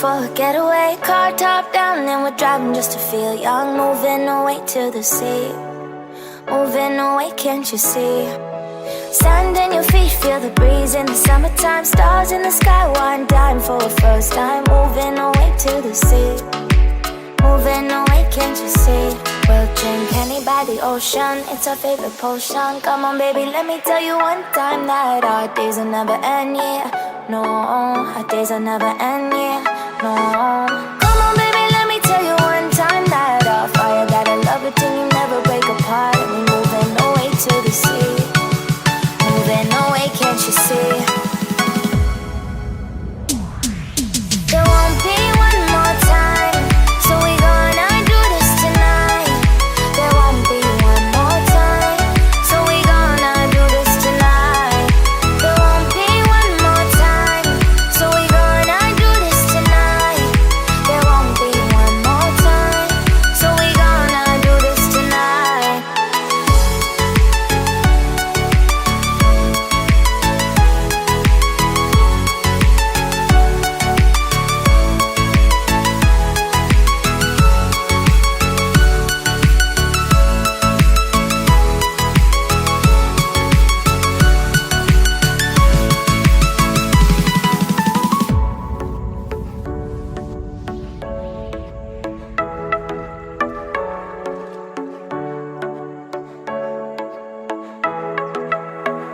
for a getaway. Car top down and we're driving just to feel young. Moving away to the sea, moving away, can't you see? Sand in your feet, feel the breeze in the summertime. Stars in the sky, one dime for a first time. Moving away to the sea, moving away, can't you see? We'll drink honey by the ocean, it's our favorite potion. Come on baby, let me tell you one time that our days will never end, yeah. No, our days will never end, yeah. No. Come on baby, let me tell you one time that our fire got a love it till you never break apart. And we moving away to the sea, moving away, can't you see? There won't be one more time, so we gonna do this tonight. There won't be one more time, so we gonna do this tonight. There won't be one more time, so we gonna do this tonight. There won't be one more time, so we gonna do this tonight.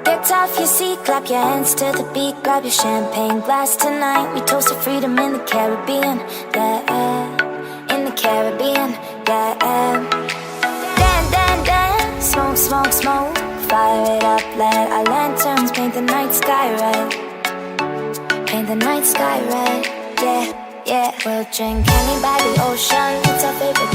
Get off your seat, clap your hands to the beat. Grab your champagne glass tonight. We toast to freedom in the Caribbean, yeah. In the Caribbean, yeah. Dan, dan, dan, smoke, smoke, smoke. Fire it up, let our lanterns paint the night sky red. Paint the night sky red, yeah, yeah. We'll drink honey by the ocean, it's our favorite